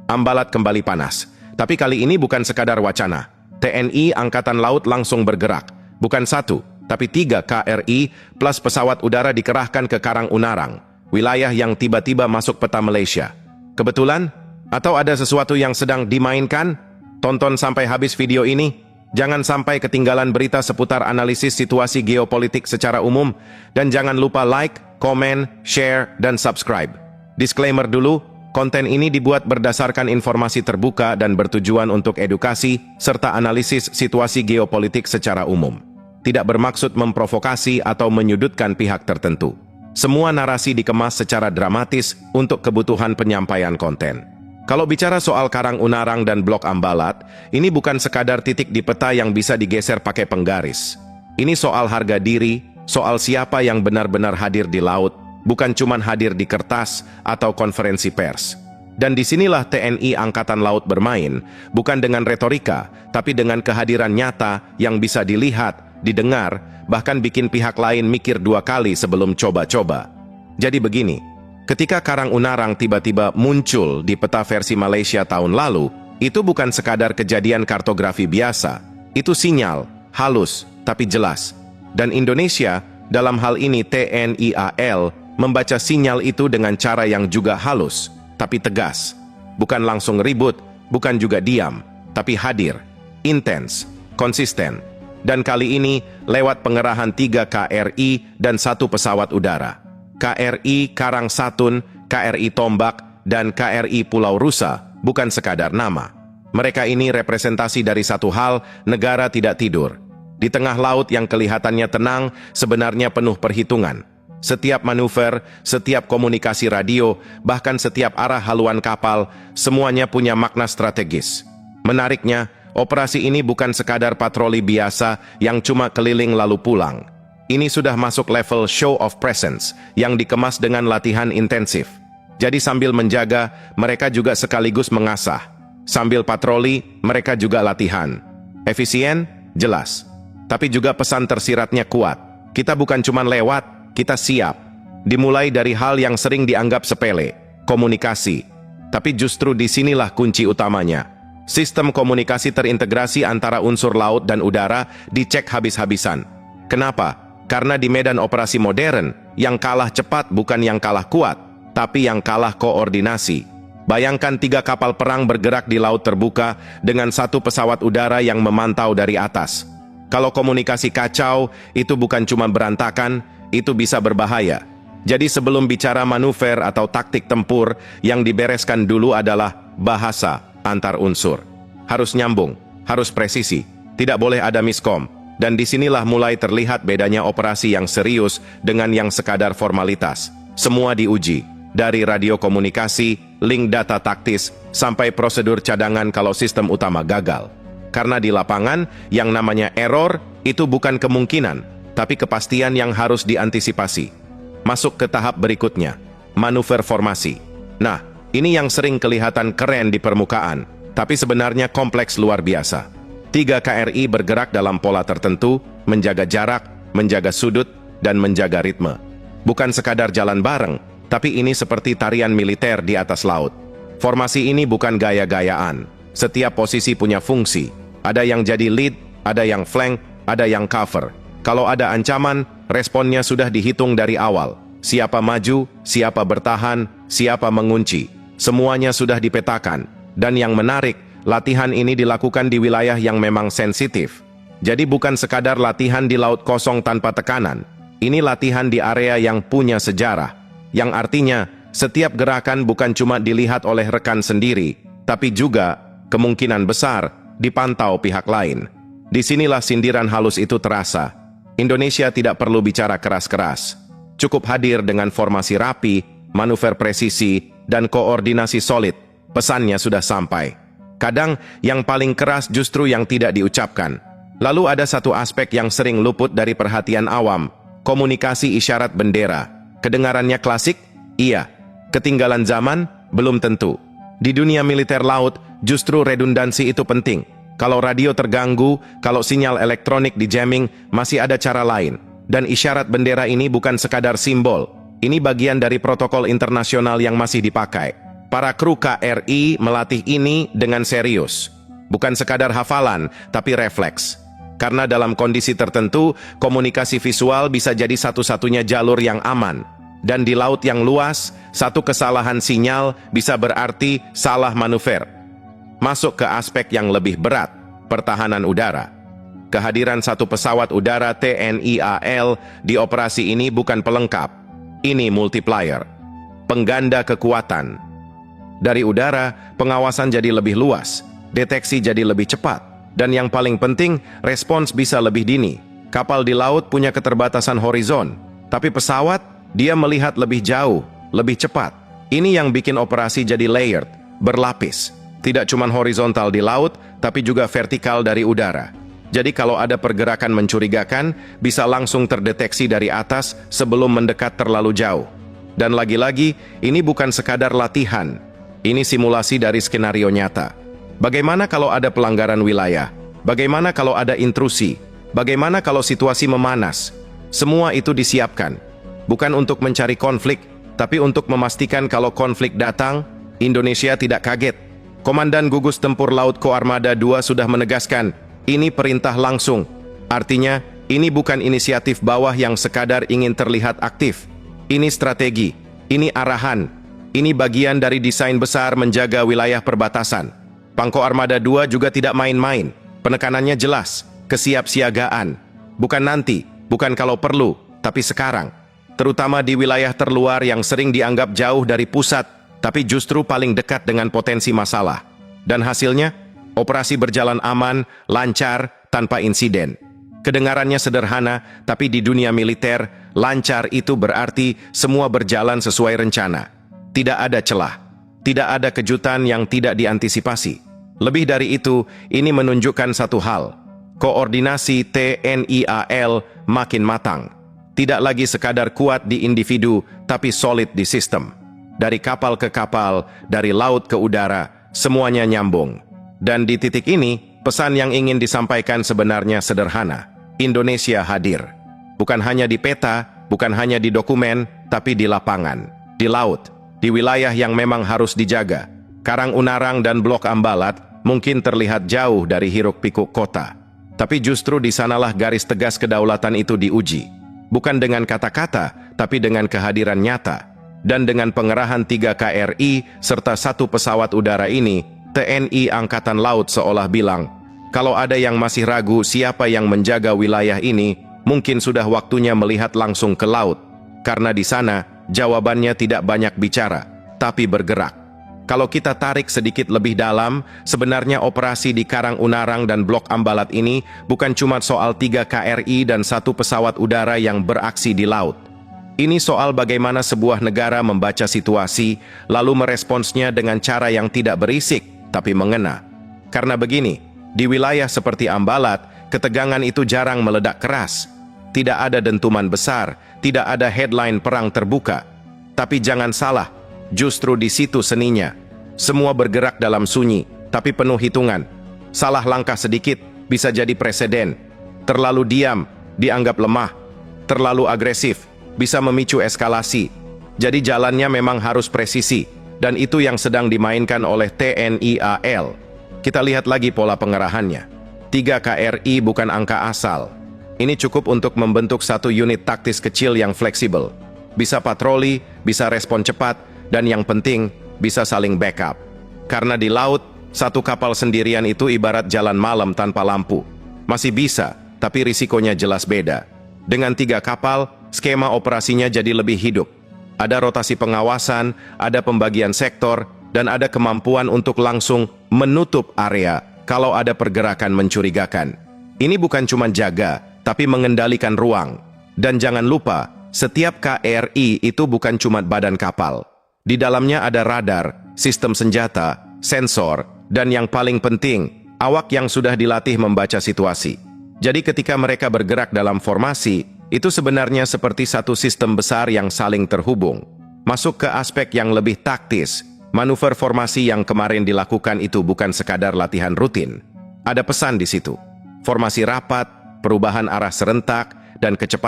Ambalat kembali panas. Tapi kali ini bukan sekadar wacana. TNI Angkatan Laut langsung bergerak. Bukan 1, tapi 3 KRI plus pesawat udara dikerahkan ke Karang Unarang, wilayah yang tiba-tiba masuk peta Malaysia. Kebetulan? Atau ada sesuatu yang sedang dimainkan? Tonton sampai habis video ini. Jangan sampai ketinggalan berita seputar analisis situasi geopolitik secara umum. Dan jangan lupa like, komen, share, dan subscribe. Disclaimer dulu, konten ini dibuat berdasarkan informasi terbuka dan bertujuan untuk edukasi serta analisis situasi geopolitik secara umum. Tidak bermaksud memprovokasi atau menyudutkan pihak tertentu. Semua narasi dikemas secara dramatis untuk kebutuhan penyampaian konten. Kalau bicara soal Karang Unarang dan Blok Ambalat, ini bukan sekadar titik di peta yang bisa digeser pakai penggaris. Ini soal harga diri, soal siapa yang benar-benar hadir di laut, bukan cuma hadir di kertas atau konferensi pers. Dan disinilah TNI Angkatan Laut bermain, bukan dengan retorika, tapi dengan kehadiran nyata yang bisa dilihat, didengar, bahkan bikin pihak lain mikir 2 kali sebelum coba-coba. Jadi begini, ketika Karang Unarang tiba-tiba muncul di peta versi Malaysia tahun lalu, itu bukan sekadar kejadian kartografi biasa, itu sinyal, halus, tapi jelas. Dan Indonesia, dalam hal ini TNI AL, membaca sinyal itu dengan cara yang juga halus, tapi tegas. Bukan langsung ribut, bukan juga diam, tapi hadir, intens, konsisten. Dan kali ini lewat pengerahan 3 KRI dan 1 pesawat udara. KRI Karang Satun, KRI Tombak, dan KRI Pulau Rusa bukan sekadar nama. Mereka ini representasi dari satu hal, negara tidak tidur. Di tengah laut yang kelihatannya tenang, sebenarnya penuh perhitungan. Setiap manuver, setiap komunikasi radio, bahkan setiap arah haluan kapal, semuanya punya makna strategis. Menariknya, operasi ini bukan sekadar patroli biasa yang cuma keliling lalu pulang. Ini sudah masuk level show of presence yang dikemas dengan latihan intensif. Jadi sambil menjaga, mereka juga sekaligus mengasah. Sambil patroli, mereka juga latihan. Efisien? Jelas. Tapi juga pesan tersiratnya kuat. Kita bukan cuma lewat, kita siap. Dimulai dari hal yang sering dianggap sepele, komunikasi. Tapi justru disinilah kunci utamanya. Sistem komunikasi terintegrasi antara unsur laut dan udara dicek habis-habisan. Kenapa? Karena di medan operasi modern, yang kalah cepat bukan yang kalah kuat, tapi yang kalah koordinasi. Bayangkan 3 kapal perang bergerak di laut terbuka dengan 1 pesawat udara yang memantau dari atas. Kalau komunikasi kacau, itu bukan cuma berantakan, itu bisa berbahaya. Jadi sebelum bicara manuver atau taktik tempur, yang dibereskan dulu adalah bahasa antar unsur. Harus nyambung, harus presisi, tidak boleh ada miskom. Dan disinilah mulai terlihat bedanya operasi yang serius dengan yang sekadar formalitas. Semua diuji, dari radio komunikasi, link data taktis, sampai prosedur cadangan kalau sistem utama gagal. Karena di lapangan, yang namanya error itu bukan kemungkinan, tapi kepastian yang harus diantisipasi. Masuk ke tahap berikutnya, manuver formasi. Nah, ini yang sering kelihatan keren di permukaan, tapi sebenarnya kompleks luar biasa. 3 KRI bergerak dalam pola tertentu, menjaga jarak, menjaga sudut, dan menjaga ritme. Bukan sekadar jalan bareng, tapi ini seperti tarian militer di atas laut. Formasi ini bukan gaya-gayaan. Setiap posisi punya fungsi. Ada yang jadi lead, ada yang flank, ada yang cover. Kalau ada ancaman, responnya sudah dihitung dari awal. Siapa maju, siapa bertahan, siapa mengunci. Semuanya sudah dipetakan. Dan yang menarik, latihan ini dilakukan di wilayah yang memang sensitif. Jadi bukan sekadar latihan di laut kosong tanpa tekanan. Ini latihan di area yang punya sejarah. Yang artinya, setiap gerakan bukan cuma dilihat oleh rekan sendiri, tapi juga, kemungkinan besar, dipantau pihak lain. Disinilah sindiran halus itu terasa. Indonesia tidak perlu bicara keras-keras. Cukup hadir dengan formasi rapi, manuver presisi, dan koordinasi solid. Pesannya sudah sampai. Kadang yang paling keras justru yang tidak diucapkan. Lalu ada satu aspek yang sering luput dari perhatian awam, komunikasi isyarat bendera. Kedengarannya klasik? Iya. Ketinggalan zaman? Belum tentu. Di dunia militer laut, justru redundansi itu penting. Kalau radio terganggu, kalau sinyal elektronik di jamming, masih ada cara lain. Dan isyarat bendera ini bukan sekadar simbol. Ini bagian dari protokol internasional yang masih dipakai. Para kru KRI melatih ini dengan serius. Bukan sekadar hafalan, tapi refleks. Karena dalam kondisi tertentu, komunikasi visual bisa jadi satu-satunya jalur yang aman. Dan di laut yang luas, satu kesalahan sinyal bisa berarti salah manuver. Masuk ke aspek yang lebih berat, pertahanan udara. Kehadiran satu pesawat udara TNI AL di operasi ini bukan pelengkap. Ini multiplier, pengganda kekuatan. Dari udara, pengawasan jadi lebih luas, deteksi jadi lebih cepat, dan yang paling penting, respons bisa lebih dini. Kapal di laut punya keterbatasan horizon, tapi pesawat, dia melihat lebih jauh, lebih cepat. Ini yang bikin operasi jadi layered, berlapis. Tidak cuma horizontal di laut, tapi juga vertikal dari udara. Jadi kalau ada pergerakan mencurigakan, bisa langsung terdeteksi dari atas sebelum mendekat terlalu jauh. Dan lagi-lagi, ini bukan sekadar latihan. Ini simulasi dari skenario nyata. Bagaimana kalau ada pelanggaran wilayah? Bagaimana kalau ada intrusi? Bagaimana kalau situasi memanas? Semua itu disiapkan. Bukan untuk mencari konflik, tapi untuk memastikan kalau konflik datang, Indonesia tidak kaget. Komandan Gugus Tempur Laut Koarmada II sudah menegaskan, ini perintah langsung. Artinya, ini bukan inisiatif bawah yang sekadar ingin terlihat aktif. Ini strategi, ini arahan. Ini bagian dari desain besar menjaga wilayah perbatasan. Pangko Armada II juga tidak main-main. Penekanannya jelas, kesiapsiagaan. Bukan nanti, bukan kalau perlu, tapi sekarang. Terutama di wilayah terluar yang sering dianggap jauh dari pusat, tapi justru paling dekat dengan potensi masalah. Dan hasilnya, operasi berjalan aman, lancar, tanpa insiden. Kedengarannya sederhana, tapi di dunia militer, lancar itu berarti semua berjalan sesuai rencana. Tidak ada celah, tidak ada kejutan yang tidak diantisipasi. Lebih dari itu, ini menunjukkan satu hal. Koordinasi TNI AL makin matang. Tidak lagi sekadar kuat di individu, tapi solid di sistem. Dari kapal ke kapal, dari laut ke udara, semuanya nyambung. Dan di titik ini, pesan yang ingin disampaikan sebenarnya sederhana. Indonesia hadir. Bukan hanya di peta, bukan hanya di dokumen, tapi di lapangan, di laut, di wilayah yang memang harus dijaga. Karang Unarang dan Blok Ambalat mungkin terlihat jauh dari hiruk-pikuk kota. Tapi justru di sanalah garis tegas kedaulatan itu diuji. Bukan dengan kata-kata, tapi dengan kehadiran nyata. Dan dengan pengerahan 3 KRI serta 1 pesawat udara ini, TNI Angkatan Laut seolah bilang, kalau ada yang masih ragu siapa yang menjaga wilayah ini, mungkin sudah waktunya melihat langsung ke laut. Karena di sana, jawabannya tidak banyak bicara, tapi bergerak. Kalau kita tarik sedikit lebih dalam, sebenarnya operasi di Karang Unarang dan Blok Ambalat ini bukan cuma soal 3 KRI dan 1 pesawat udara yang beraksi di laut. Ini soal bagaimana sebuah negara membaca situasi, lalu meresponsnya dengan cara yang tidak berisik, tapi mengena. Karena begini, di wilayah seperti Ambalat, ketegangan itu jarang meledak keras. Tidak ada dentuman besar, tidak ada headline perang terbuka. Tapi jangan salah, justru di situ seninya. Semua bergerak dalam sunyi, tapi penuh hitungan. Salah langkah sedikit bisa jadi preseden. Terlalu diam, dianggap lemah. Terlalu agresif, bisa memicu eskalasi. Jadi jalannya memang harus presisi, dan itu yang sedang dimainkan oleh TNI AL. Kita lihat lagi pola pengerahannya. 3 KRI bukan angka asal. Ini cukup untuk membentuk satu unit taktis kecil yang fleksibel. Bisa patroli, bisa respon cepat, dan yang penting, bisa saling backup. Karena di laut, 1 kapal sendirian itu ibarat jalan malam tanpa lampu. Masih bisa, tapi risikonya jelas beda. Dengan 3 kapal, skema operasinya jadi lebih hidup. Ada rotasi pengawasan, ada pembagian sektor, dan ada kemampuan untuk langsung menutup area kalau ada pergerakan mencurigakan. Ini bukan cuma jaga, tapi mengendalikan ruang. Dan jangan lupa, setiap KRI itu bukan cuma badan kapal. Di dalamnya ada radar, sistem senjata, sensor, dan yang paling penting, awak yang sudah dilatih membaca situasi. Jadi ketika mereka bergerak dalam formasi, itu sebenarnya seperti satu sistem besar yang saling terhubung. Masuk ke aspek yang lebih taktis, manuver formasi yang kemarin dilakukan itu bukan sekadar latihan rutin. Ada pesan di situ. Formasi rapat, perubahan arah serentak, dan kecepatan